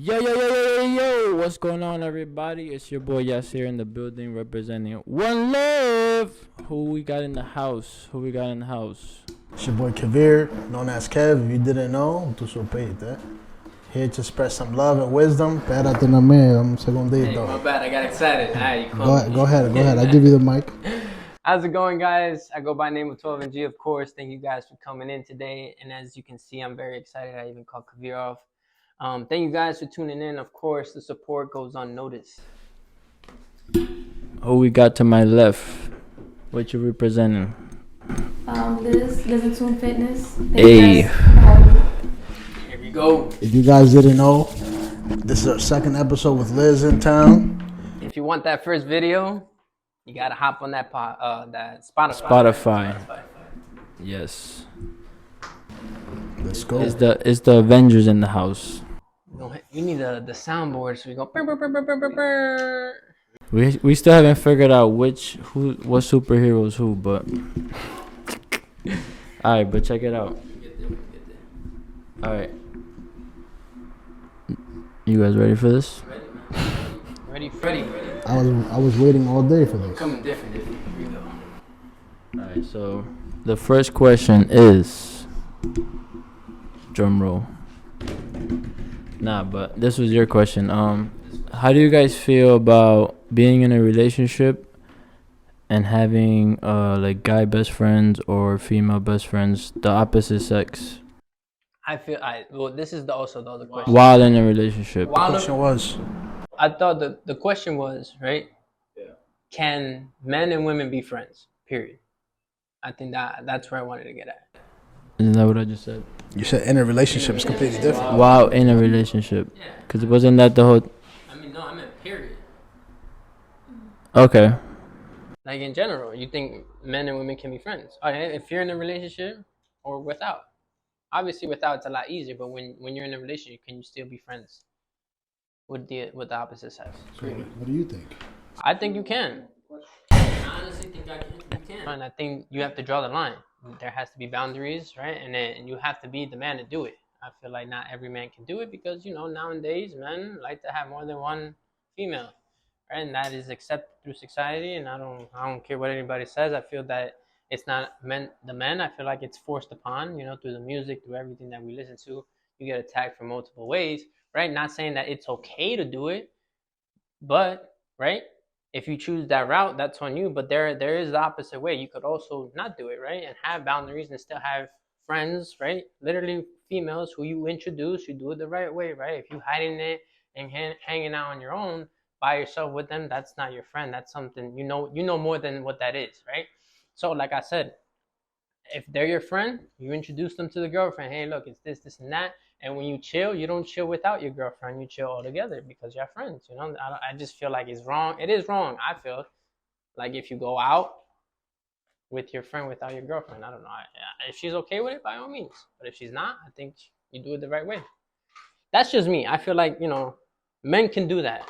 Yo, what's going on, everybody? It's your boy Yas here in the building representing One Love. Who we got in the house? It's your boy Kavir, known as Kev. If you didn't know, tu supiste. Here to spread some love and wisdom. Espérate, no me, I'm segundito. My bad, I got excited. Go ahead. I give you the mic. How's it going, guys? I go by the name of 12 and G, of course. Thank you guys for coming in today. And as you can see, I'm very excited. I even called Kavir off. Thank you guys for tuning in. Of course, the support goes unnoticed. Who we got to my left? What you representing? Liz and Tune Fitness. Hey. Here we go. If you guys didn't know, this is our second episode with Liz in town. If you want that first video, you gotta hop on that Spotify. Yes. Let's go. It's the Avengers in the house. We need the soundboard, so we go. Burr, burr, burr, burr, burr, burr. We still haven't figured out what superheroes who, but alright, but check it out. Alright. You guys ready for this? Ready. I was waiting all day for this. Coming different. Here we go. Alright, so the first question is drum roll. Nah, but this was your question. How do you guys feel about being in a relationship and having like guy best friends or female best friends, the opposite sex, This is also the other question. while in a relationship? The question was, I thought the question was, right? Yeah. Can men and women be friends? Period. I think that's where I wanted to get at. Isn't that what I just said? you said in a relationship is completely different. While in a relationship. Because wasn't that the whole... I meant period. Okay. Like in general, you think men and women can be friends? Okay, if you're in a relationship or without. Obviously without it's a lot easier, but when you're in a relationship, can you still be friends with the opposite sex? So what do you think? I think you can. I honestly think you can. And I think you have to draw the line. There has to be boundaries, right? And you have to be the man to do it. I feel like not every man can do it because, nowadays men like to have more than one female, right? And that is accepted through society. And I don't care what anybody says. I feel that it's not the men. I feel like it's forced upon, through the music, through everything that we listen to. You get attacked from multiple ways, right? Not saying that it's okay to do it, but, right? If you choose that route, that's on you. But there is the opposite way. You could also not do it, right? And have boundaries and still have friends, right? Literally females who you introduce, you do it the right way, right? If you hiding it and hanging out on your own by yourself with them, that's not your friend. That's something you know more than what that is, right? So like I said, if they're your friend, you introduce them to the girlfriend. Hey, look, it's this, and that. And when you chill, you don't chill without your girlfriend. You chill all together because you're friends. I just feel like it's wrong. It is wrong. I feel like if you go out with your friend without your girlfriend, I don't know. If she's okay with it, by all means. But if she's not, I think you do it the right way. That's just me. I feel like, men can do that.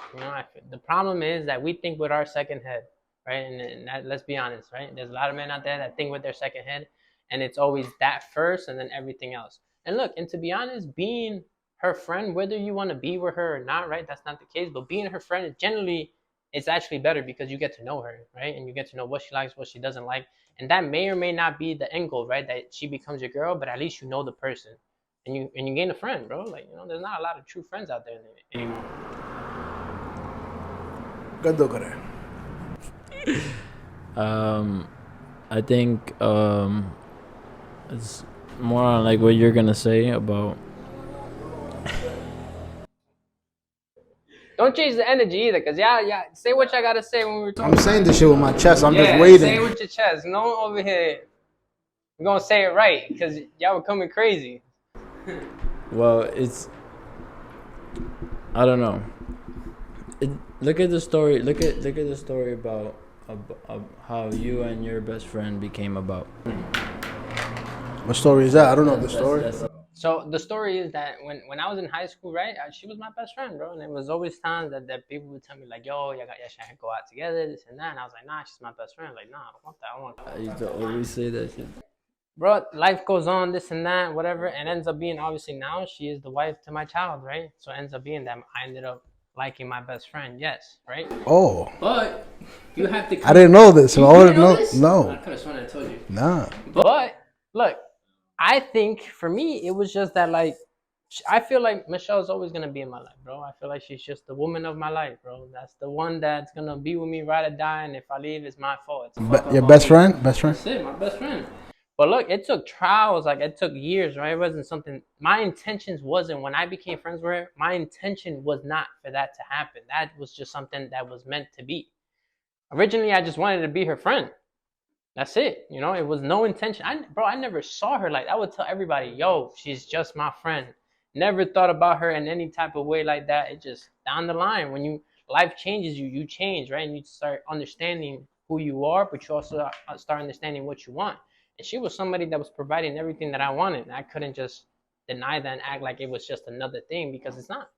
The problem is that we think with our second head, right? And that, let's be honest, right? There's a lot of men out there that think with their second head, and it's always that first and then everything else. And look, and to be honest, being her friend, whether you want to be with her or not, right? That's not the case. But being her friend, generally, it's actually better because you get to know her, right? And you get to know what she likes, what she doesn't like. And that may or may not be the end goal, right? That she becomes your girl, but at least you know the person. And you gain a friend, bro. Like, there's not a lot of true friends out there anymore. I think it's more on like what you're gonna say about... Don't change the energy either, because yeah, say what y'all gotta say when we're talking. I'm saying this shit with my chest. I'm just waiting. Say it with your chest. No over here. We're gonna say it right, because y'all were coming crazy. Well, I don't know. Look at the story. Look at the story about how you and your best friend became about. What story is that? I don't know the story. So the story is that when I was in high school, right, she was my best friend, bro. And it was always times that people would tell me like, yo, y'all should go out together, this and that. And I was like, nah, she's my best friend. Like, nah, I don't want that. I want that. I used to always say that shit. bro, life goes on, this and that, whatever, and ends up being obviously now she is the wife to my child, right? So it ends up being that I ended up liking my best friend, yes, right? Oh, But you have to. I didn't know this. You I would didn't have know known. this? No, I could have sworn I told you. nah. But look, I think for me it was just that like I feel like Michelle's always gonna be in my life, bro. I feel like she's just the woman of my life, bro. That's the one that's gonna be with me ride or die, and if I leave, it's my fault. It's a fuck up Your on best me. friend? Best friend? That's it, my best friend. But look, it took trials, like it took years, right? It wasn't something. My intentions wasn't when I became friends with her. My intention was not for that to happen. That was just something that was meant to be. Originally, I just wanted to be her friend. That's it. You know, it was no intention. I never saw her like that. I would tell everybody, yo, she's just my friend. Never thought about her in any type of way like that. It just down the line when life changes you change, right? And you start understanding who you are, but you also start understanding what you want. And she was somebody that was providing everything that I wanted. And I couldn't just deny that and act like it was just another thing because it's not.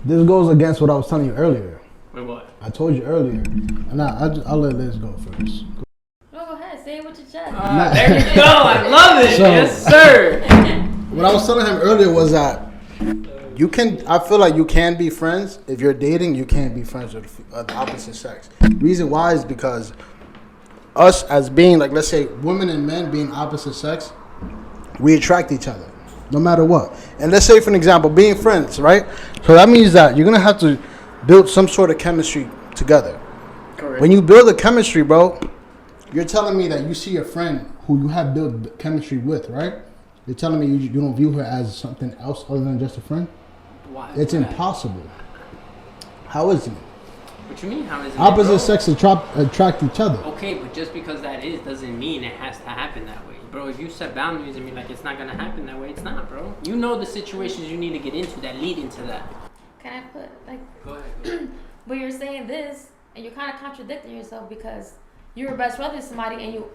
This goes against what I was telling you earlier. Wait, what? I told you earlier. And I'll let Liz go first. No, go ahead. Say it with your chest. There you go. I love it. So- Yes, sir. What I was telling him earlier was that I feel like you can be friends. If you're dating, you can't be friends with the opposite sex. Reason why is because us as being, like, let's say women and men being opposite sex, we attract each other no matter what. And let's say, for an example, being friends, right? So that means that you're going to have to build some sort of chemistry together. Correct. When you build a chemistry, bro, you're telling me that you see a friend who you have built chemistry with, right? You're telling me you don't view her as something else other than just a friend? Why? It's impossible. How is it? What you mean? How is it? Opposite sex attract each other. Okay, but just because that is doesn't mean it has to happen that way, bro. If you set boundaries and be like it's not gonna happen that way, it's not, bro. You know the situations you need to get into that lead into that. Can I put like? Go ahead. But you're saying this, and you're kind of contradicting yourself because you were best friends with somebody, and you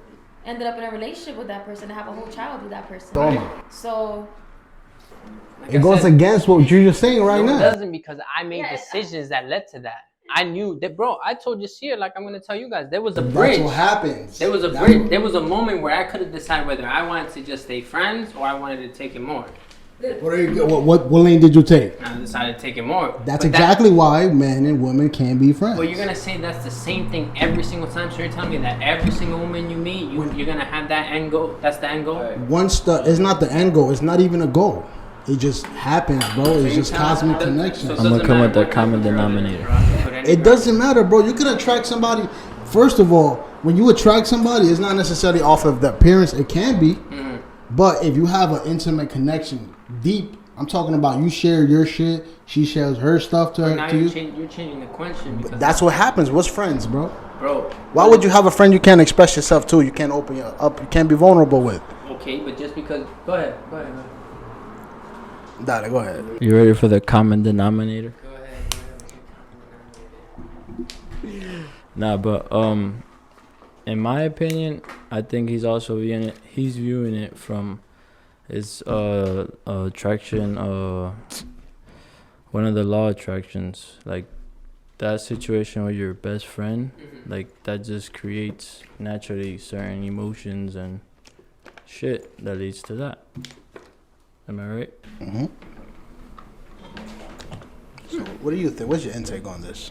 ended up in a relationship with that person and have a whole child with that person. Toma. So Like It I goes said, against what you're just saying right no, now. It doesn't because I made Yeah, decisions that led to that. I knew that, bro. I told you here, like I'm gonna tell you guys, there was a bridge. That's what happens. There was a bridge. There was a moment where I could have decided whether I wanted to just stay friends or I wanted to take it more. What lane did you take? And I decided to take it more. That's But exactly why men and women can be friends. Well, you're gonna say that's the same thing every single time. So you're telling me that every single woman you meet, you're gonna have that end goal. That's the end goal. It's not the end goal. It's not even a goal. It just happens, bro. It's just cosmic connection. it I'm gonna doesn't come matter with the what type common of girl it is, denominator. bro. I can put any It girl. doesn't matter, bro. You can attract somebody. First of all, when you attract somebody, it's not necessarily off of the appearance. It can be, but if you have an intimate connection, deep. I'm talking about you share your shit. She shares her stuff to Now you. you're changing the question because That's what happens. What's friends, bro? bro. Why would you have a friend you can't express yourself to? You can't open up. You can't be vulnerable with. Okay, but just because. Go ahead. Dale, go ahead. You ready for the common denominator? Go ahead. Nah, but in my opinion, I think he's also viewing it from his attraction, one of the law attractions, like that situation with your best friend, like that just creates naturally certain emotions and shit that leads to that. Am I right? Mm-hmm. So, what do you think? What's your intake on this?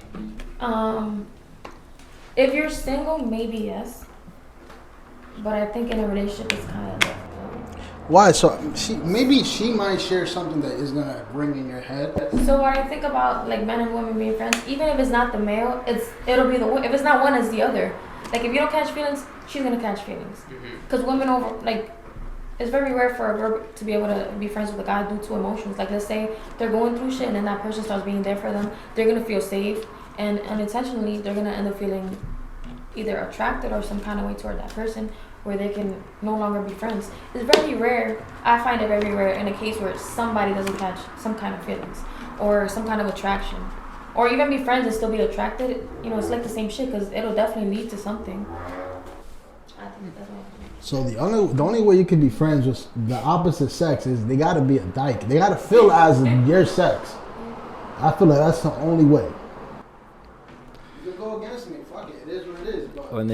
if you're single, maybe yes. But I think in a relationship, it's kind of different. Why? So maybe she might share something that is gonna ring in your head. So when I think about like men and women being friends, even if it's not the male, it'll be if it's not one, it's the other. Like if you don't catch feelings, she's gonna catch feelings. Because women it's very rare for a girl to be able to be friends with a guy due to emotions. Like let's say they're going through shit and then that person starts being there for them, they're gonna feel safe, and unintentionally they're gonna end up feeling either attracted or some kind of way toward that person, where they can no longer be friends. It's very rare. I find it very rare in a case where somebody doesn't catch some kind of feelings or some kind of attraction, or even be friends and still be attracted. You know, it's like the same shit because it'll definitely lead to something. I think that's what I think. So the only way you can be friends with the opposite sex is they gotta be a dyke. They gotta feel as your sex. I feel like that's the only way. You can go against me. Fuck it. It is what it is. But When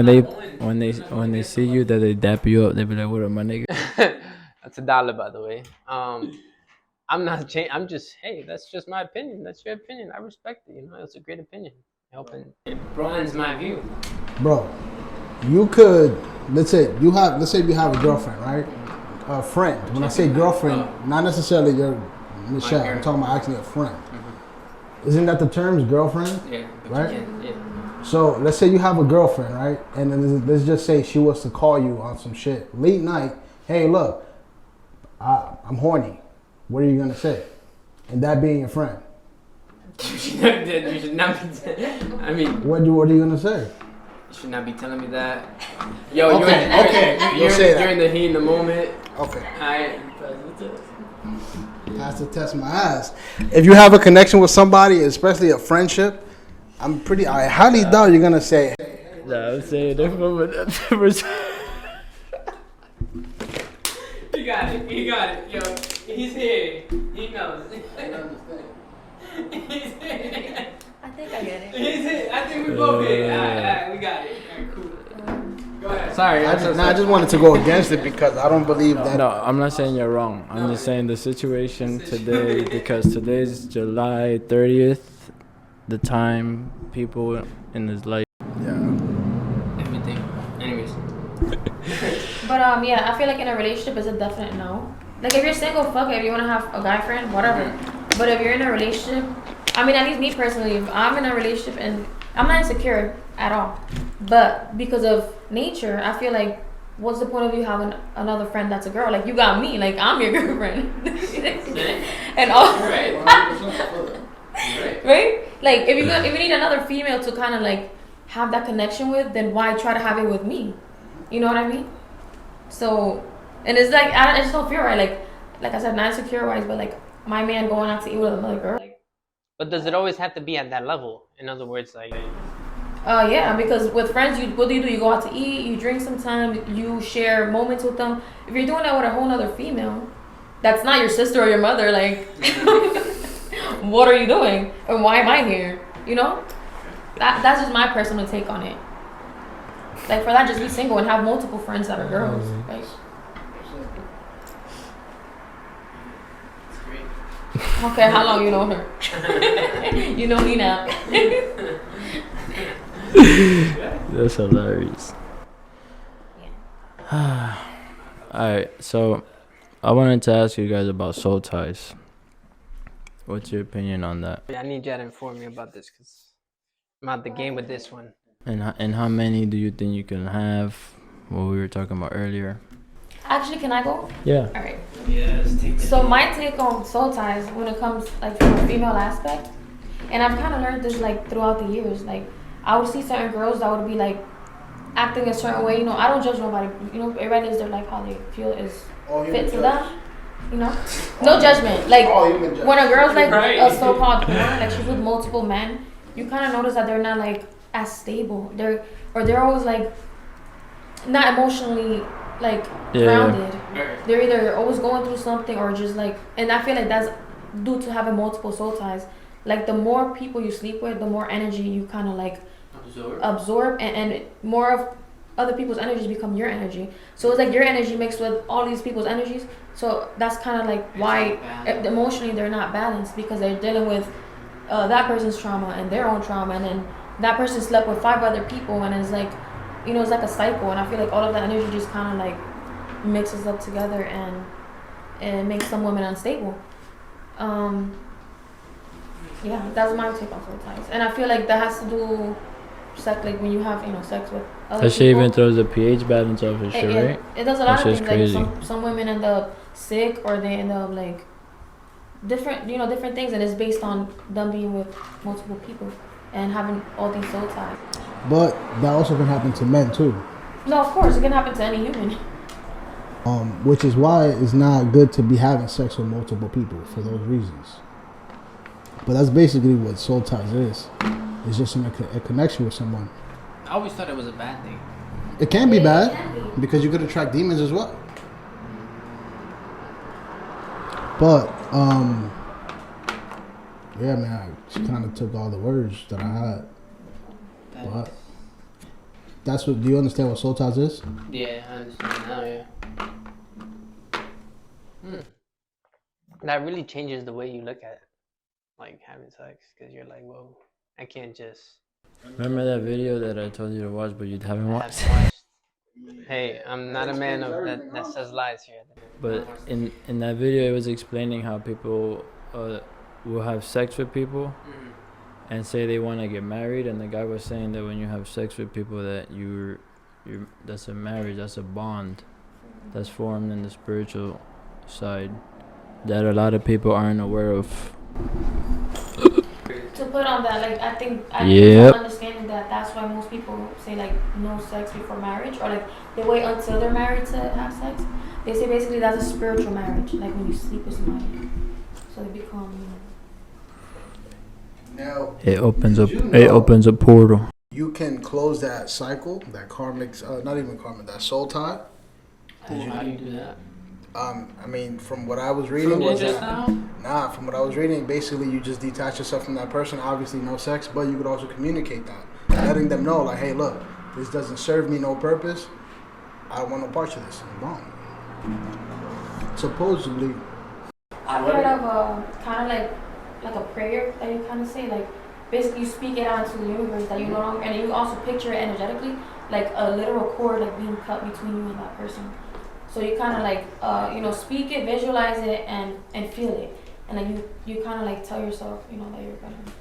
they when they see you that they dap you up, they be like, "What up, my nigga?" That's $1, by the way. I'm not changing. I'm just, hey, that's just my opinion. That's your opinion. I respect it. You know, it's a great opinion. It broadens my view. Bro, you could let's say you have a girlfriend, right? A friend. When I say girlfriend, not necessarily your Michelle. I'm talking about actually a friend. Mm-hmm. Isn't that the term, girlfriend? Yeah. Right. Yeah. So let's say you have a girlfriend, right? And then let's just say she was to call you on some shit late night. Hey, look, I'm horny. What are you gonna say? And that being your friend. You should not be. I mean, what are you gonna say? You should not be telling me that. Yo, you're in the heat in the moment. Okay. Alright. Pass the test my ass. If you have a connection with somebody, especially a friendship, I highly doubt you're gonna say. No, I'm saying different. He got it. Yo, he's here. He knows. He's here. I think I get it. He's here. I think we both here. Alright, we got it. Alright, cool. Go ahead. Sorry. I just wanted to go against it because I don't believe that. No, I'm not saying you're wrong. I'm just saying the situation today, because today's July 30th, the time people in his life. Yeah. Everything. Anyways. But yeah, I feel like in a relationship is a definite no. Like if you're single, fuck it. If you want to have a guy friend, whatever. But if you're in a relationship, I mean, at least me personally, if I'm in a relationship and I'm not insecure at all, but because of nature, I feel like, what's the point of you having another friend that's a girl? Like, you got me, like I'm your girlfriend. And all right. Right? Like if you need another female to kind of like have that connection with, then why try to have it with me? You know what I mean? So, and it's like I just don't feel right. Like I said, not insecure wise, but like my man going out to eat with another girl. But does it always have to be at that level? In other words, like. Yeah, because with friends, what do? You go out to eat, you drink sometimes, you share moments with them. If you're doing that with a whole other female, that's not your sister or your mother, like, what are you doing? And why am I here? You know? That's just my personal take on it. Like, for that, just be single and have multiple friends that are girls. Like, okay, how long you know her? You know me now. That's hilarious. Yeah. Alright, so I wanted to ask you guys about soul ties. What's your opinion on that? I need you to inform me about this because I'm out the game with this one. And how many do you think you can have? What we were talking about earlier. Actually, can I go? Yeah. All right. Yes. So my take on soul ties when it comes like from a female aspect, and I've kind of learned this like throughout the years. Like I would see certain girls that would be like acting a certain way. You know, I don't judge nobody. You know, everybody lives their life how they feel is fit to them. You know, no judgment. Like when a girl's like a so-called whore, like she's with multiple men, you kind of notice that they're not like as stable. They're always like not emotionally like grounded. They're either always going through something or just like, and I feel like that's due to having multiple soul ties. Like the more people you sleep with, the more energy you kind of like absorb and more of other people's energies become your energy. So it's like your energy mixed with all these people's energies. So that's kind of like why emotionally they're not balanced, because they're dealing with that person's trauma and their own trauma, and then that person slept with 5 other people, and it's like, you know, it's like a cycle. And I feel like all of that energy just kind of like mixes up together and it makes some women unstable. Yeah, that's my take on soul ties. And I feel like that has to do sex, like when you have, you know, sex with other That shit people. even throws the pH balance off and shit, right? It does a lot That of shit's things. Like crazy. some women end up sick, or they end up like different things, and it's based on them being with multiple people and having all these soul ties. But that also can happen to men too. No, of course, it can happen to any human. Which is why it's not good to be having sex with multiple people for those reasons. But that's basically what soul ties is. It's just a connection with someone. I always thought it was a bad thing. It can be It bad can be. because you could attract demons as well. But yeah, man, she kind of took all the words that I had. But that's what. Do you understand what soul ties is? Yeah, I understand now. Yeah. That really changes the way you look at it, like having sex, because you're like, whoa, I can't just. Remember that video that I told you to watch, but you haven't watched? Hey, I'm not a man of that says lies here. But in that video, it was explaining how people will have sex with people and say they want to get married, and the guy was saying that when you have sex with people, that you that's a marriage, that's a bond that's formed in the spiritual side that a lot of people aren't aware of. To put on that, like I think Yep. understanding that that's why most people say like no sex before marriage, or like they wait until they're married to have sex. They say basically that's a spiritual marriage, like when you sleep with somebody, so they become. Now It opens up. It opens a portal. you can close that cycle, that karmic, not even karmic, that soul tie. How do you do that? I mean, from what I was reading, from what I was reading, basically you just detach yourself from that person. Obviously, no sex, but you could also communicate that, letting them know, like, hey, look, this doesn't serve me no purpose. I don't want no parts of this. Wrong. Supposedly. I've heard of kind of like a prayer that you kind of say, like basically you speak it out into the universe that you no longer, and you also picture it energetically, like a literal cord like being cut between you and that person. So you kind of like, speak it, visualize it, and feel it. And then you kind of like tell yourself, that you're going to.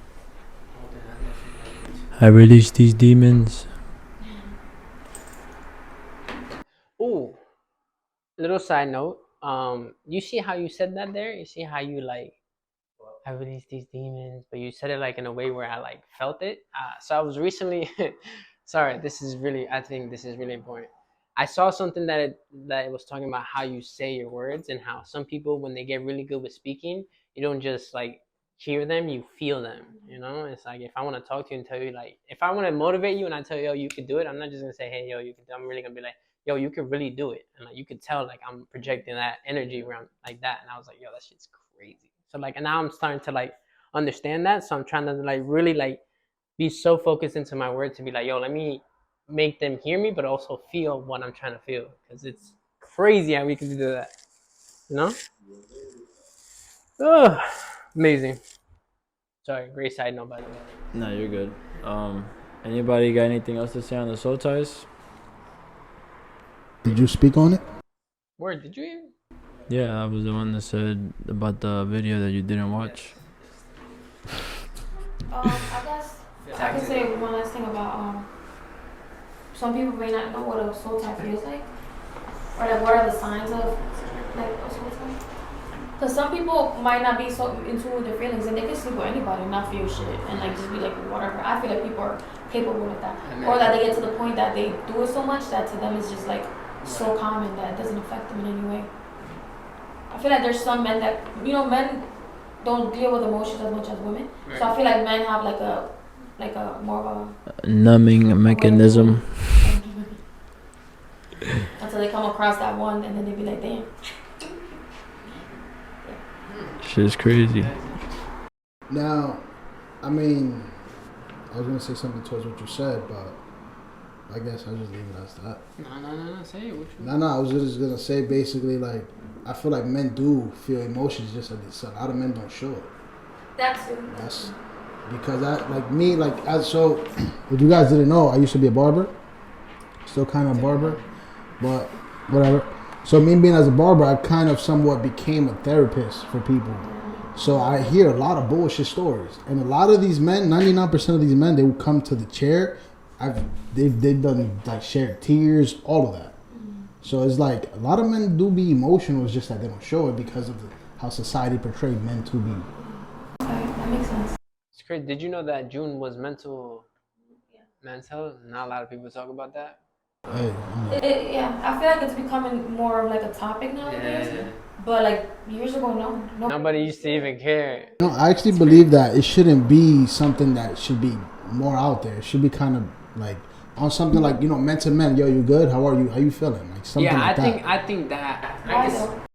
I release these demons. Ooh, little side note. You see how you said that there? You see how you like, I release these demons, but you said it like in a way where I like felt it. So I was recently, sorry, I think this is really important. I saw something that it was talking about how you say your words, and how some people, when they get really good with speaking, you don't just like hear them, you feel them. It's like if I want to talk to you and tell you, like, if I want to motivate you and I tell you, yo, you could do it, I'm not just gonna say, hey, yo, you can do it. I'm really gonna be like, yo, you could really do it. And like you could tell like I'm projecting that energy around like that. And I was like, yo, that shit's crazy. So like, and now I'm starting to like understand that. So I'm trying to like really like be so focused into my words to be like, yo, let me make them hear me, but also feel what I'm trying to feel, because it's crazy how we can do that. Oh, amazing. Sorry, great side note, by the way. No, you're good. Anybody got anything else to say on the soul ties? Did you speak on it? Word, did you hear? Yeah, I was the one that said about the video that you didn't watch. I guess I can say one last thing about some people may not know what a soul tie feels like, or like what are the signs of like a soul tie. Because some people might not be so in tune with their feelings, and they can sleep with anybody and not feel shit, and like just be like whatever. I feel like people are capable of that, or that they get to the point that they do it so much that to them it's just like so common that it doesn't affect them in any way. I feel like there's some men that men don't deal with emotions as much as women, so I feel like men have like a more of a numbing mechanism. Until they come across that one, and then they be like, damn. Shit's crazy. Now, I mean, I was gonna say something towards what you said, but I guess I'll just leave it as that. No, say it. No, I was just gonna say basically, like, I feel like men do feel emotions, just like a lot of men don't show it. That's because so what you guys didn't know, I used to be a barber, still kind of a barber, but whatever. So me being as a barber, I kind of somewhat became a therapist for people. So I hear a lot of bullshit stories, and a lot of these men, 99% of these men, they will come to the chair. They've done like shared tears, all of that. So it's like a lot of men do be emotional. It's just that they don't show it because of how society portrayed men to be. Okay, that makes sense. It's crazy. Did you know that June was mental health? Not a lot of people talk about that. Hey, I feel like it's becoming more of like a topic nowadays. Yeah. But like years ago, no. Nobody used to even care. No, I actually believe that it shouldn't be something that should be more out there. It should be kind of like on something like, men to men. Yo, you good? How are you? How you feeling? Like something like that. I think that.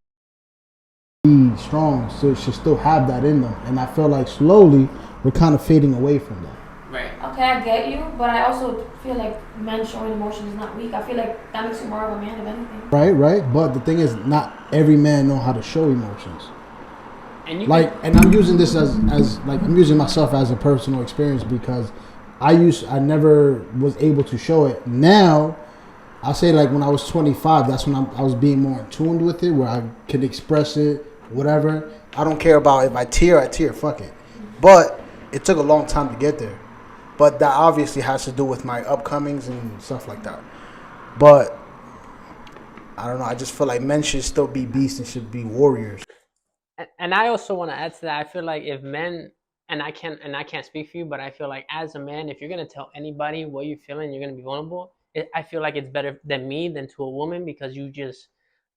Be strong, so should still have that in them, and I feel like slowly we're kind of fading away from that. Right. okay, I get you, but I also feel like men showing emotion is not weak. I feel like that makes you more of a man, if anything. Right. But the thing is, not every man know how to show emotions. And you Like, and I'm using this as like I'm using myself as a personal experience because I never was able to show it. Now, I'll say like when I was 25, that's when I was being more in tune with it, where I could express it, whatever. I don't care about if I tear, fuck it. But it took a long time to get there. But that obviously has to do with my upcomings and stuff like that. But I don't know. I just feel like men should still be beasts and should be warriors. and I also want to add to that. I feel like if men, and I can't speak for you, but I feel like as a man, if you're gonna tell anybody what you're feeling, you're gonna be vulnerable. I feel like it's better than me than to a woman, because you just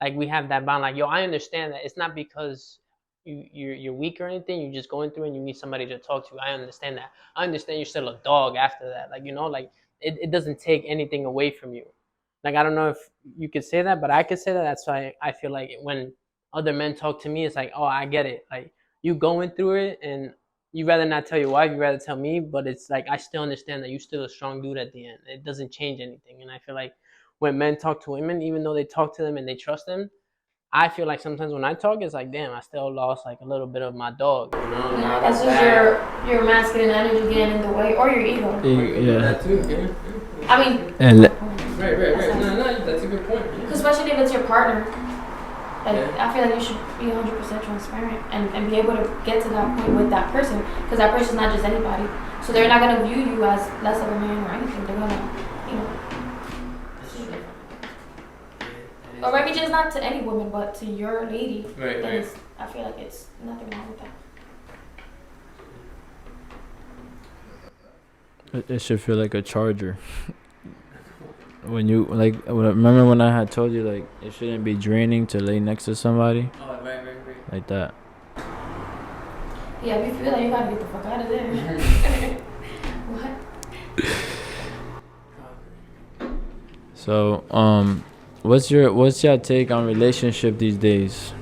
like, we have that bond. Like, yo, I understand that it's not because you're weak or anything. You're just going through and you need somebody to talk to. I understand that. I understand you're still a dog after that. Like, like it doesn't take anything away from you. Like, I don't know if you could say that, but I could say that. That's why I feel like when other men talk to me, it's like, oh, I get it. Like, you going through it, and you rather not tell your wife, you rather tell me, but it's like, I still understand that you're still a strong dude at the end. It doesn't change anything. And I feel like when men talk to women, even though they talk to them and they trust them, I feel like sometimes when I talk, it's like, damn, I still lost like a little bit of my dog. That's just your masculine energy getting in the way, or your ego. Yeah. That too, yeah. I mean, Right. No, that's a good point. because especially if it's your partner, like, I feel like you should be 100% transparent and be able to get to that point with that person, because that person's not just anybody. So they're not gonna view you as less of a man or anything. They're gonna, or maybe just not to any woman, but to your lady. Right. I feel like it's nothing wrong with that. It should feel like a charger. When you remember when I had told you like it shouldn't be draining to lay next to somebody. Oh, right. Like that. Yeah, if you feel like you gotta get the fuck out of there. What? So what's your take on relationship these days?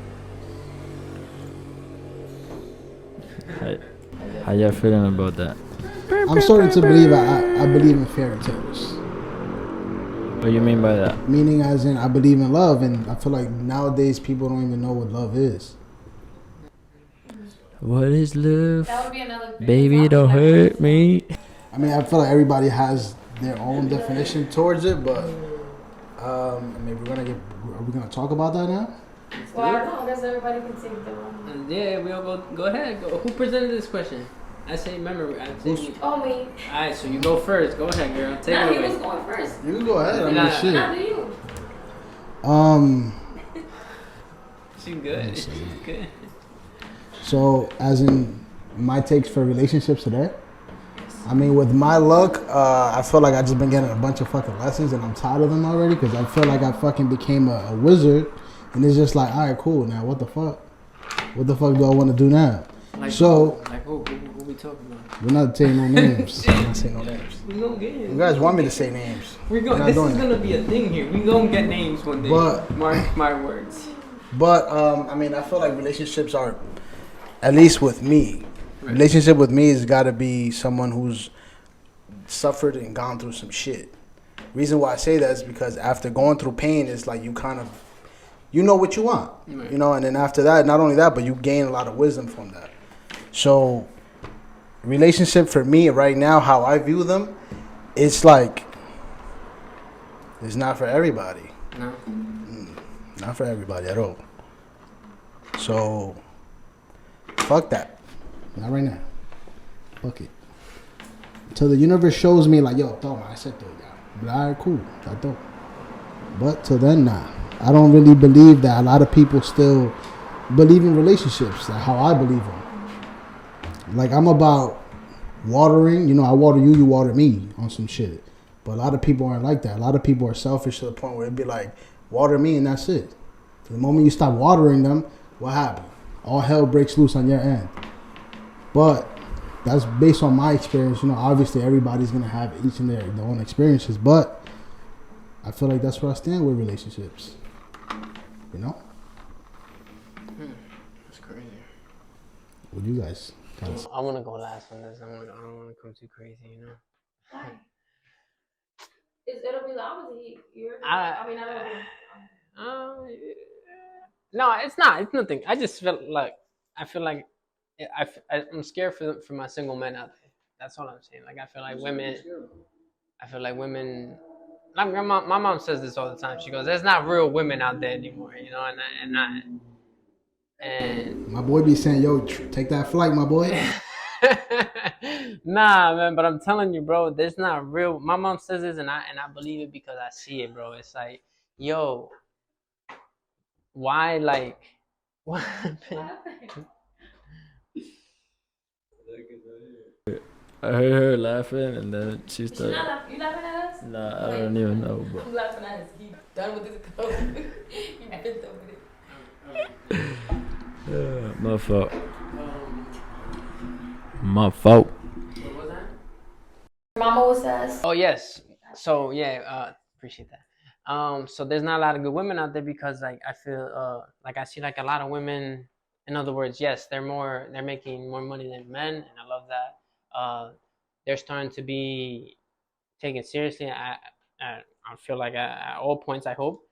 How y'all feeling about that? I'm starting to believe I believe in fairy tales. What do you mean by that? Meaning as in I believe in love, and I feel like nowadays people don't even know what love is. What is love? That would be another thing. Baby, don't hurt me. I mean, I feel like everybody has their own definition towards it, but I mean, are we gonna talk about that now? Well, I don't know. I guess everybody can take their own. Yeah, we all go ahead. Go. Who presented this question? I say, remember, Oh, me. Alright, so you go first. Go ahead, girl. Take it He away. was going first. You can go ahead. I mean, Nah. shit. How do you? She's good. She's good. So, as in my takes for relationships today, I mean, with my luck, I feel like I just been getting a bunch of fucking lessons, and I'm tired of them already because I feel like I fucking became a wizard, and it's just like, all right, cool. Now, what the fuck? What the fuck do I want to do now? Like, So, like who we talking about? we're not saying no names. We're not saying no names. We gonna get it. You guys want me to say names? We're We're going. not This doing is that. gonna be a thing here. We gonna get names one day. But- Mark my words. But I mean, I feel like relationships are, at least with me, relationship with me has got to be someone who's suffered and gone through some shit. Reason why I say that is because after going through pain, it's like you kind of, you know what you want, Right. you know, and then after that, not only that, but you gain a lot of wisdom from that. So, relationship for me right now, how I view them, it's like, it's not for everybody. No. Not for everybody at all. So, fuck that. Not right now. Fuck it. Until the universe shows me, like, yo, toma, I said to you. But all right, cool. I don't. But till then, nah. I don't really believe that a lot of people still believe in relationships, like how I believe them. Like, I'm about watering. You know, I water you, you water me on some shit. But a lot of people aren't like that. A lot of people are selfish to the point where it'd be like, water me and that's it. The moment you stop watering them, what happened? All hell breaks loose on your end. But that's based on my experience. You know, obviously everybody's going to have each and their own experiences. But I feel like that's where I stand with relationships. You know? That's crazy. What do you guys kind of I want to go last on this. I don't want to come too crazy, you know. It'll be the opposite. I I mean, I don't know. no, it's not. It's nothing. I just feel like I feel like I'm scared for my single men out there. That's all I'm saying. Like I feel like women. I feel like women. My mom says this all the time. She goes, "There's not real women out there anymore," you know, and My boy be saying, "Yo, take that flight, my boy." nah, man. But I'm telling you, bro, there's not real. My mom says this, and I believe it because I see it, bro. It's like, yo, why, like, what happened? I heard her laughing, and then she You started. laughing at us? Nah, I don't even know, but. I'm laughing at us. He done with his coat. He bent over it. My fault. My fault. What was that? Mama was says. Oh yes. So yeah, appreciate that. So there's not a lot of good women out there because like I feel like I see like a lot of women. In other words, yes, they're making more money than men, and I love that. They're starting to be taken seriously. I feel like at all points, I hope.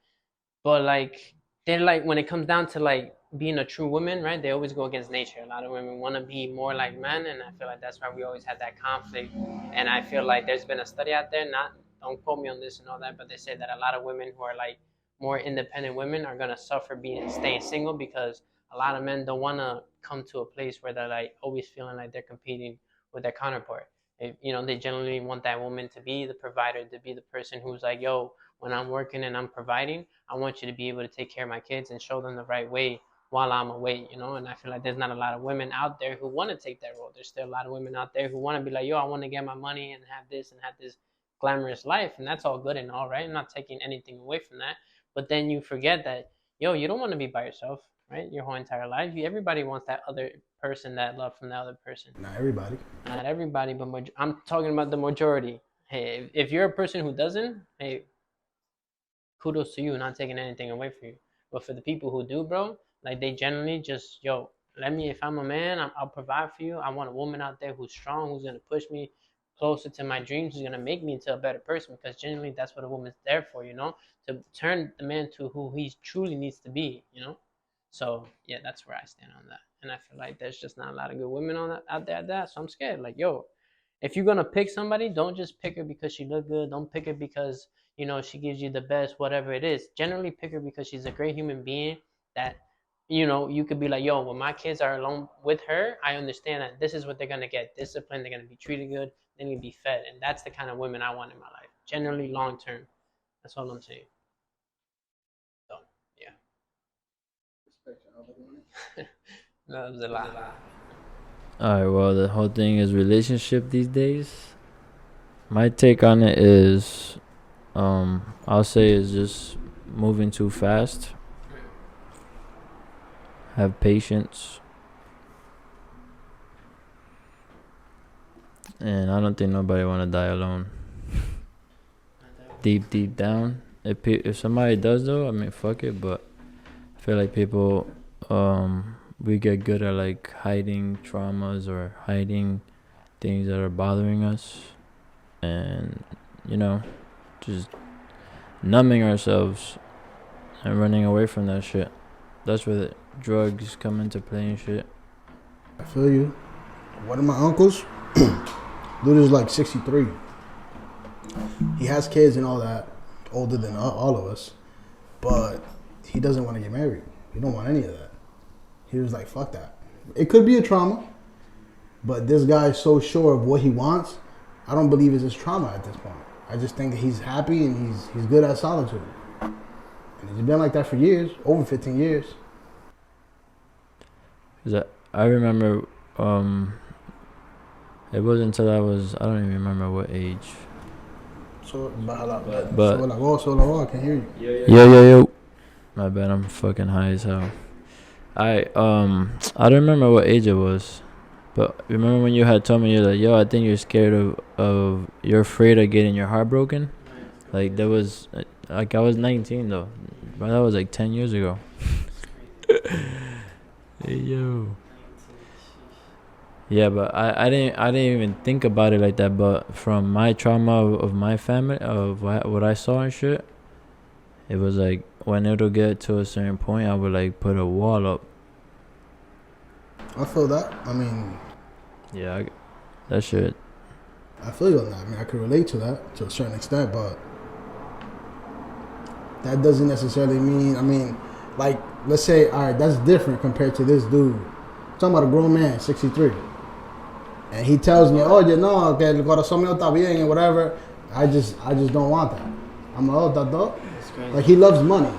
But like they're like when it comes down to like being a true woman, right? They always go against nature. A lot of women want to be more like men, and I feel like that's why we always had that conflict. And I feel like there's been a study out there, not don't quote me on this and all that, but they say that a lot of women who are like more independent women are gonna suffer staying single because a lot of men don't want to come to a place where they're like always feeling like they're competing with their counterpart. You know, they generally want that woman to be the provider, to be the person who's like, yo, when I'm working and I'm providing, I want you to be able to take care of my kids and show them the right way while I'm away, you know. And I feel like there's not a lot of women out there who want to take that role. There's still a lot of women out there who want to be like, yo, I want to get my money and have this glamorous life, and that's all good and all right. I'm not taking anything away from that, but then you forget that, yo, you don't want to be by yourself, right? Your whole entire life, everybody wants that other person, that love from the other person. Not everybody. Not everybody, but I'm talking about the majority. Hey, if you're a person who doesn't, hey, kudos to you, not taking anything away from you. But for the people who do, bro, like they generally just, yo, if I'm a man, I'll provide for you. I want a woman out there who's strong, who's gonna push me closer to my dreams, who's gonna make me into a better person. Because generally, that's what a woman's there for, you know, to turn the man to who he truly needs to be, you know. So yeah, that's where I stand on that. And I feel like there's just not a lot of good women out there at that. So I'm scared. Like, yo, if you're gonna pick somebody, don't just pick her because she look good. Don't pick her because, you know, she gives you the best, whatever it is. Generally pick her because she's a great human being that, you know, you could be like, yo, when my kids are alone with her, I understand that this is what they're gonna get. Discipline, they're gonna be treated good, they're gonna be fed. And that's the kind of women I want in my life. Generally long term. That's all I'm saying. So yeah. That was a lot. Alright, well, the whole thing is relationship these days. My take on it is, I'll say it's just moving too fast. Have patience. And I don't think nobody want to die alone. Deep down. If somebody does though, I mean, fuck it, but I feel like people, we get good at like hiding traumas or hiding things that are bothering us, and you know, just numbing ourselves and running away from that shit. That's where the drugs come into play and shit. I feel you. One of my uncles, dude is like 63. He has kids and all that, older than all of us, but he doesn't want to get married. He don't want any of that. He was like, fuck that. It could be a trauma, but this guy is so sure of what he wants. I don't believe it's his trauma at this point. I just think that he's happy and he's good at solitude. And he's been like that for years, over 15 years. I remember, it wasn't until I don't even remember what age. So, But I can hear you. Yo. My bad, I'm fucking high as hell. I don't remember what age it was, but remember when you had told me, you're like, yo, I think you're scared of you're afraid of getting your heart broken. Like that was like I was 19 though, but that was like 10 years ago. Hey yo. Yeah, but I didn't even think about it like that. But from my trauma of my family, of what I saw and shit, it was like when it'll get to a certain point, I would like put a wall up. I feel that. I mean, Yeah, that shit. I feel you on that. I mean, I could relate to that to a certain extent, but that doesn't necessarily mean. I mean, like, let's say, all right, that's different compared to this dude. I'm talking about a grown man, 63, and he tells me, "Oh, you know, que el corazón mío está bien and whatever." I just don't want that. I'm like, oh, that. Like, he loves money,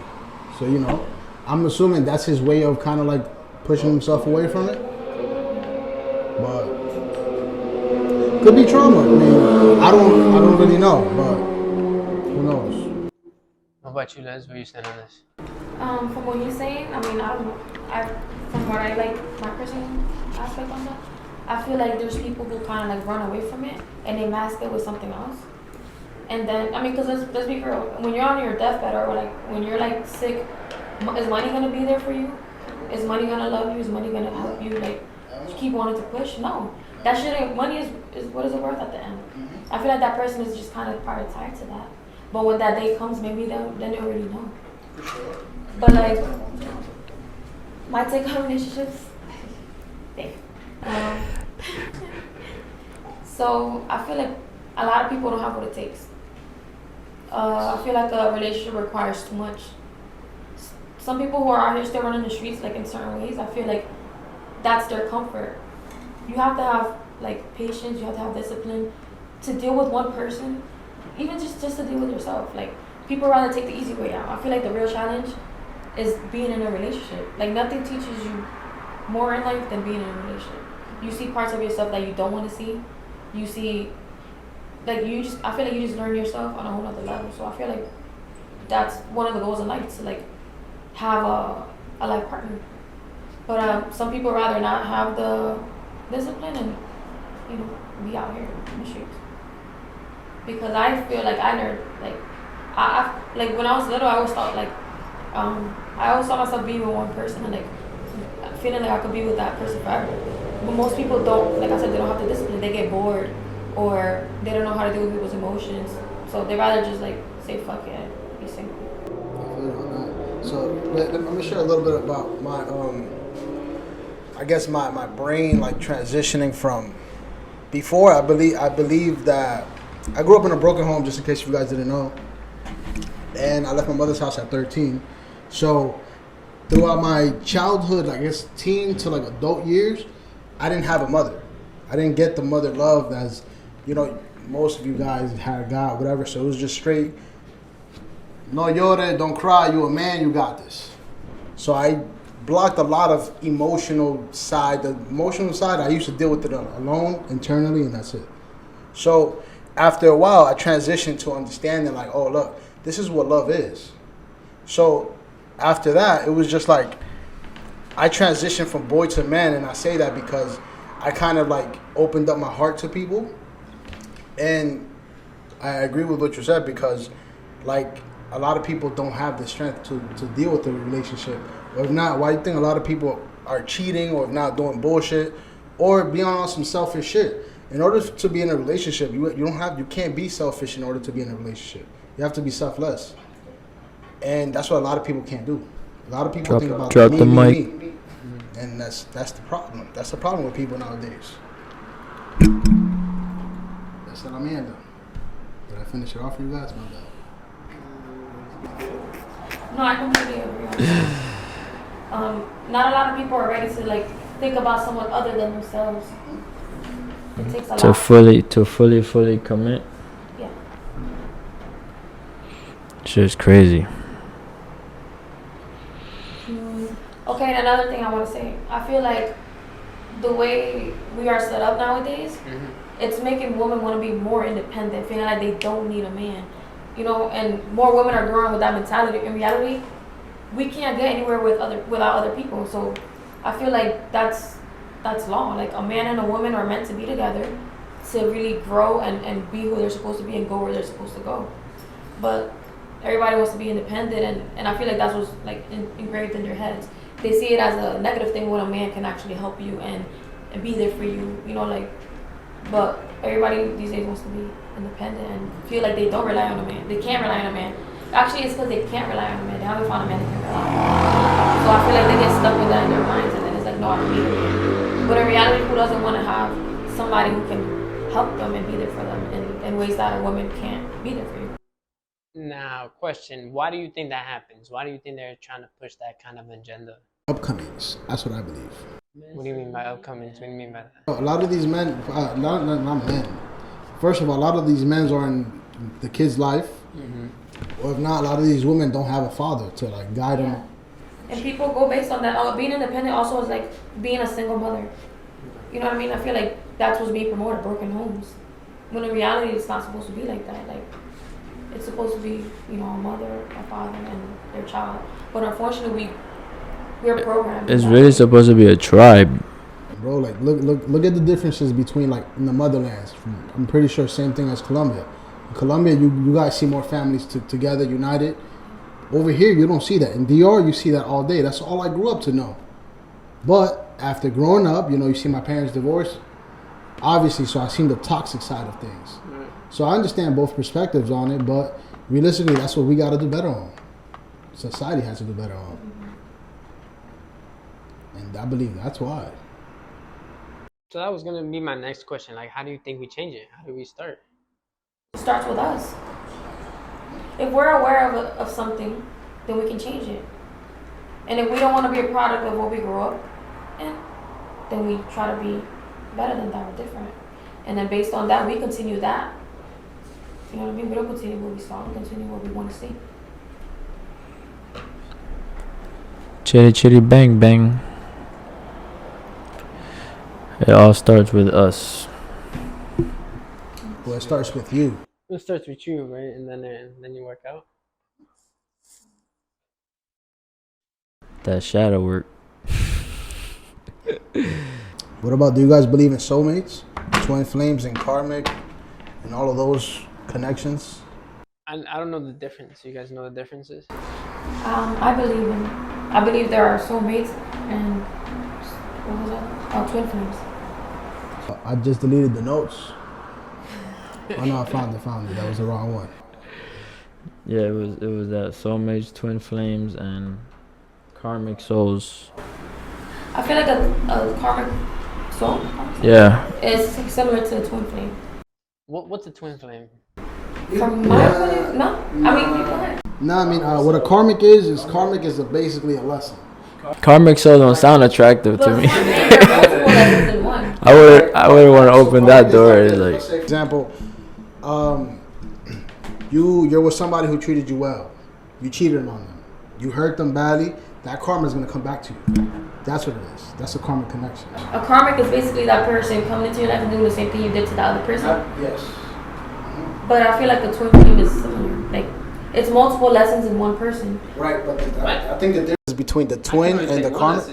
so you know, I'm assuming that's his way of kind of like pushing himself away from it. But could be trauma. I mean, I don't really know, but who knows? What about you, Les? What are you saying on this? From what you're saying, I mean, I don't know. From what I like, my personal aspect on that, I feel like there's people who kind of like run away from it and they mask it with something else. And then, I mean, because let's be real, when you're on your deathbed or like when you're like sick, is money gonna be there for you? Is money gonna love you? Is money gonna help you like keep wanting to push? No, that shit ain't. Money is what is it worth at the end? I feel like that person is just kind of probably tied to that. But when that day comes, maybe then they already know. But like, my take on relationships, so I feel like a lot of people don't have what it takes. I feel like a relationship requires too much. Some people who are out here still running the streets like in certain ways, I feel like that's their comfort. You have to have like patience, you have to have discipline to deal with one person, even just to deal with yourself. Like, people rather take the easy way out. I feel like the real challenge is being in a relationship. Like, nothing teaches you more in life than being in a relationship. You see parts of yourself that you don't want to see. You see, like, I feel like you just learn yourself on a whole other level. So I feel like that's one of the goals in life, to like have a life partner. But some people rather not have the discipline and, you know, be out here in the streets. Because I feel like I learned, like, I like when I was little, I always thought like, I always saw myself being with one person and like feeling like I could be with that person forever. But most people don't, like I said, they don't have the discipline. They get bored or they don't know how to deal with people's emotions. So they rather just like say fuck it, be single. I feel you on that. So let me share a little bit about my I guess my brain like transitioning from before. I believe that I grew up in a broken home, just in case you guys didn't know. And I left my mother's house at 13. So throughout my childhood, I guess teen to like adult years, I didn't have a mother. I didn't get the mother love as, you know, most of you guys had got, whatever. So it was just straight, no llore, don't cry, you a man, you got this. So I blocked a lot of emotional side. The emotional side, I used to deal with it alone, internally, and that's it. So after a while, I transitioned to understanding like, oh, look, this is what love is. So after that, it was just like, I transitioned from boy to man, and I say that because I kind of like opened up my heart to people. And I agree with what you said, because like a lot of people don't have the strength to deal with the relationship. Or if not, why do you think a lot of people are cheating or not doing bullshit or being on some selfish shit? In order to be in a relationship, you can't be selfish in order to be in a relationship. You have to be selfless. And that's what a lot of people can't do. A lot of people think about me. And that's the problem. That's the problem with people nowadays. That's what I'm in though. Did I finish it off for you guys? My bad. No, I completely agree on that. Not a lot of people are ready to like think about someone other than themselves. It takes a lot. To fully commit. Yeah. It's just crazy. Okay, and another thing I want to say, I feel like the way we are set up nowadays, it's making women want to be more independent, feeling like they don't need a man, you know. And more women are growing with that mentality. In reality, we can't get anywhere without other people. So I feel like that's law. Like, a man and a woman are meant to be together to really grow and be who they're supposed to be and go where they're supposed to go. But everybody wants to be independent, and I feel like that's what's like engraved in their heads. They see it as a negative thing when a man can actually help you and and be there for you. You know, like, but everybody these days wants to be independent and feel like they don't rely on a man. They can't rely on a man. Actually, it's because they can't rely on a man. They haven't found a man they can rely on. So I feel like they get stuck with that in their minds, and then it's like, no, I don't need a man. But in reality, who doesn't want to have somebody who can help them and be there for them in ways that a woman can't be there for you? Now, question: why do you think that happens? Why do you think they're trying to push that kind of agenda? Upcomings. That's what I believe. What do you mean by upcomings? What do you mean by that? A lot of these men, not men. First of all, a lot of these men are in the kid's life. Or if not, a lot of these women don't have a father to like guide them. And people go based on that. Oh, being independent also is like being a single mother. You know what I mean? I feel like that's what's being promoted, broken homes. When in reality, it's not supposed to be like that. Like, it's supposed to be, you know, a mother, a father, and their child. But unfortunately, we're programmed. It's really supposed to be a tribe. Bro, like look at the differences between like in the motherlands. I'm pretty sure same thing as Colombia. In Colombia, you guys see more families together, united. Over here, you don't see that. In DR, you see that all day. That's all I grew up to know. But after growing up, you know, you see my parents divorced. Obviously, so I seen the toxic side of things. So I understand both perspectives on it, but realistically, that's what we got to do better on. Society has to do better on. And I believe that's why. So that was gonna be my next question. Like, how do you think we change it? How do we start? It starts with us. If we're aware of something, then we can change it. And if we don't want to be a product of what we grew up in, then we try to be better than that or different. And then based on that, we continue that. You know what I mean? We don't continue what we saw, we continue what we want to see. Chitty chitty bang bang. It all starts with us. Well, it starts with you. It starts with you, right? And then you work out. That shadow work. What about, do you guys believe in soulmates, twin flames, and karmic, and all of those connections? I don't know the difference. You guys know the differences? I believe there are soulmates and what was that? Oh, twin flames. I just deleted the notes. Oh no, I found it. That was the wrong one. Yeah, it was that soulmates, twin flames, and karmic souls. I feel like a karmic soul. Yeah. Is similar to a twin flame. What's a twin flame? From my point of view, no. I mean, go ahead. No, I mean, what a karmic is basically a lesson. Karmic souls don't sound attractive to me. There are multiple lessons in one. I would want to open that door. Like, For example, you're with somebody who treated you well. You cheated on them. You hurt them badly. That karma is going to come back to you. That's what it is. That's a karmic connection. A karmic is basically that person coming into your life and doing the same thing you did to the other person. Yes. But I feel like the twin flame is similar. Like, it's multiple lessons in one person. Right, but I think the difference between the twin and the karmic.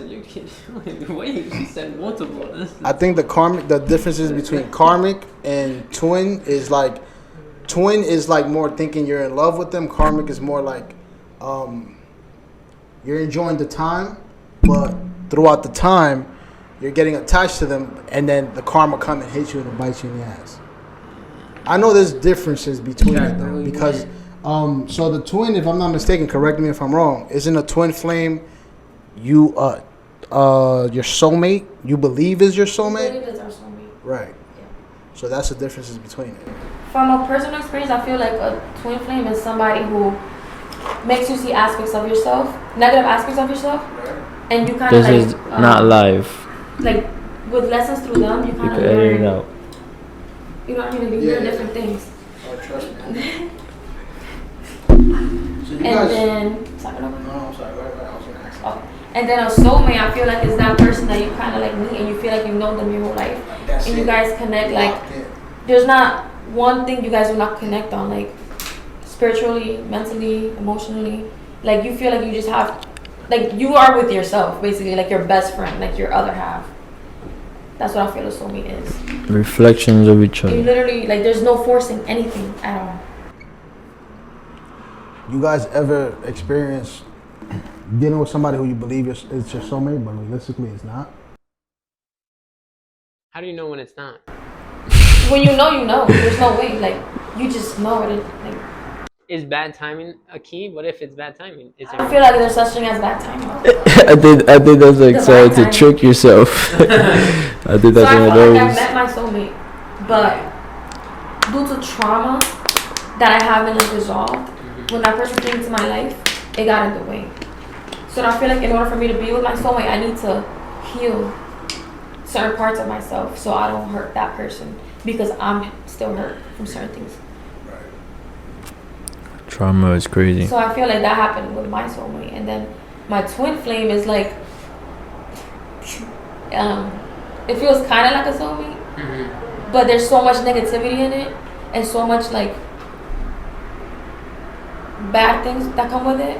Wait, you said multiple. I think the differences between karmic and twin is like more thinking you're in love with them. Karmic is more like you're enjoying the time, but throughout the time you're getting attached to them, and then the karma come and hit you and bite you in the ass. I know there's differences between it though, because so the twin, if I'm not mistaken, correct me if I'm wrong, isn't a twin flame you your soulmate, you believe is your soulmate? I believe it's our soulmate. Right. Yeah. So that's the differences between it. From a personal experience, I feel like a twin flame is somebody who makes you see aspects of yourself, negative aspects of yourself, and you kind of this is not live. Like, with lessons through them, you You kind can of edit it learn. out. You know what I mean? You learn different things. Oh, trust me. So And then, sorry, no. No, I'm sorry. I was going to ask. Oh. And then a soulmate, I feel like is that person that you kind of like meet and you feel like you know them your whole life, That's and it. you guys connect. Like, Locked in. there's not one thing you guys will not connect on, like spiritually, mentally, emotionally. Like, you feel like you just have, like, you are with yourself basically, like your best friend, like your other half. That's what I feel a soulmate is. Reflections of each You other. literally, like, there's no forcing anything at all. You guys ever experience dealing with somebody who you believe is your soulmate, but realistically it's not? How do you know when it's not? When you know. There's no way. Like, you just know it. Like, Is bad timing a key? What if it's bad timing? Is I feel like there's such thing as bad timing. I think that's like so Divine to trick yourself. I think that's so one of I feel those. like I've met my soulmate, but due to trauma that I haven't like resolved, when that person came into my life, it got in the way. So I feel like in order for me to be with my soulmate, I need to heal certain parts of myself so I don't hurt that person because I'm still hurt from certain things. Trauma is crazy. So I feel like that happened with my soulmate, and then my twin flame is like, it feels kind of like a soulmate, but there's so much negativity in it and so much like bad things that come with it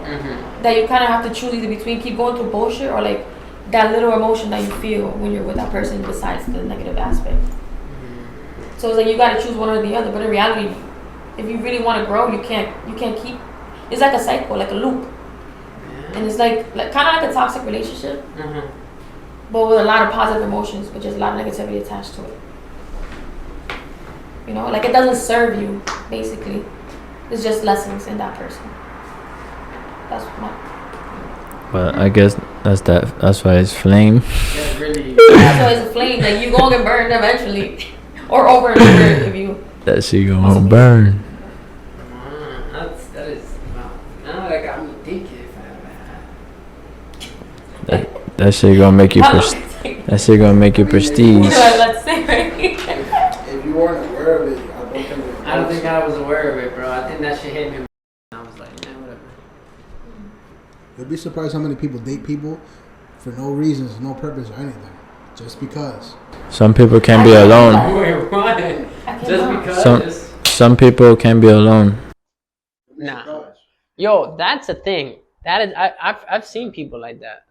that you kind of have to choose either between keep going through bullshit or like that little emotion that you feel when you're with that person besides the negative aspect. So it's like you got to choose one or the other, but in reality, if you really want to grow, you can't keep. It's like a cycle, like a loop, and it's like kind of like a toxic relationship, but with a lot of positive emotions, but just a lot of negativity attached to it. You know, like it doesn't serve you. Basically, it's just lessons in that person. That's my. But I guess that's why it's flame. Yeah, really. That's why it's a flame. Like you gonna get burned eventually, or over and over if you. That shit gonna burn. That is wow. Now that got me thinking if I ever had. That shit gonna make you that shit gonna make you prestige. Let's say right. If you weren't aware of it, I don't think I was aware of it, bro. I think that shit hit me. I was like, man, whatever. You'll be surprised how many people date people for no reasons, no purpose or anything, just because. Some people can be alone. Wait, what? Just because. Some people can be alone. Nah. Yo, that's a thing. That is, I've seen people like that.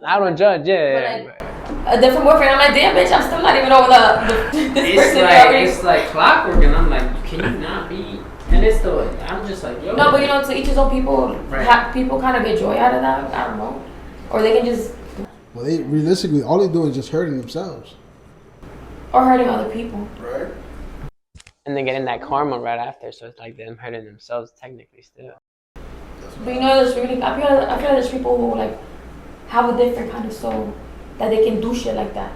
I don't judge, yeah. Like, a different boyfriend, I'm like, damn, bitch, I'm still not even over this person. It's like clockwork, and I'm like, can you not be? And it's the, I'm just like, yo. No, but you know, to each his own. People, right. People kind of get joy out of that. I don't know, or they can just. Well, they realistically, all they do is just hurting themselves. Or hurting other people. Right. And then getting that karma right after, so it's like them hurting themselves technically still. But you know, I feel like there's people who like have a different kind of soul that they can do shit like that.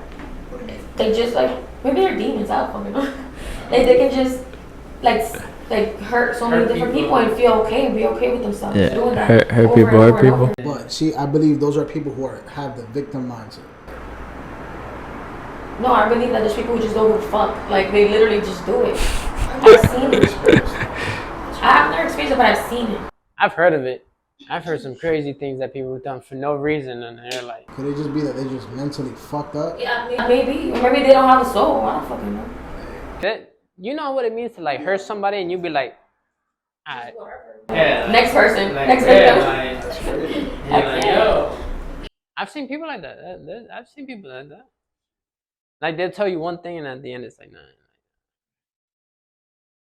They just like maybe they're demons. I don't know. Like they can just like hurt so many different people and feel okay and be okay with themselves doing that. Hurt people. But see, I believe those are people who have the victim mindset. No, I believe that there's people who just don't give a fuck. Like they literally just do it. I've seen it. I've never experienced it, but I've seen it. I've heard of it. I've heard some crazy things that people have done for no reason, and they're like. Could it just be that they just mentally fucked up? Yeah, maybe. Or maybe they don't have a soul. I don't fucking know. You know what it means to like hurt somebody, and you be like, alright. Yeah. Next person. Like, Next victim. Like, yo. I've seen people like that. I've seen people like that. Like they'll tell you one thing, and at the end it's like 9.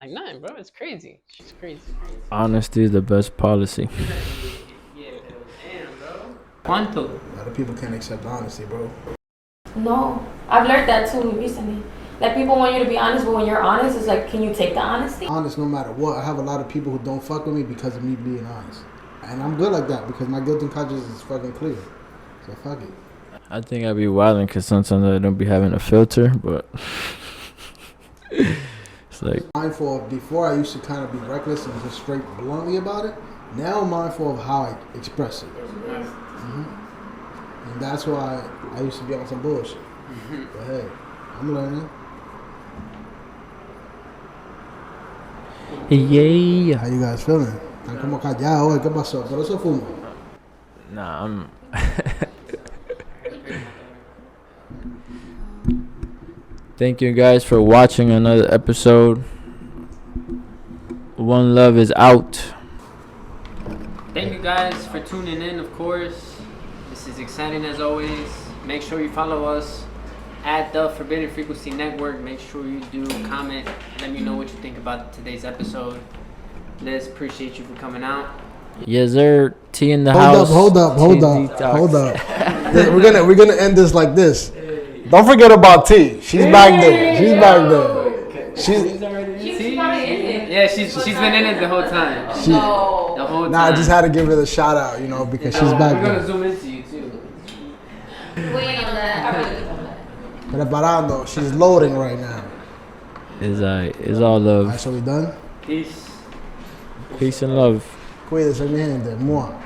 Like 9, bro. It's crazy. It's crazy. Honesty is the best policy. Yeah, damn, bro. Quanto? A lot of people can't accept honesty, bro. No, I've learned that too recently. Like people want you to be honest, but when you're honest, it's like, can you take the honesty? Honest, no matter what. I have a lot of people who don't fuck with me because of me being honest, and I'm good like that because my guilt and conscience is fucking clear. So fuck it. I think I be wilding because sometimes I don't be having a filter, but it's like mindful of before I used to kind of be reckless and just straight bluntly about it. Now I'm mindful of how I express it. And that's why I used to be on some bullshit. But hey, I'm learning. yeah. How you guys feeling? Están como callados hoy. ¿Qué pasó? ¿Por eso fumo? Nah, I'm. Thank you guys for watching another episode. One Love is out. Thank you guys for tuning in, of course. This is exciting as always. Make sure you follow us at the Forbidden Frequency Network. Make sure you do comment. Let me know what you think about today's episode. Liz, appreciate you for coming out. Yes, sir. Tea in the house. Hold up. We're gonna end this like this. Don't forget about T. She's back there. She's back there. She's Yeah, she's been in it the whole time. The whole time. Nah, I just had to give her the shout out, because she's back We're gonna there. zoom into you too. Waiting on that. I really think on that. Preparando. She's loading right now. It's all Alright, love. so we done? Peace. Peace and love. Cuídese, mi gente. Mua.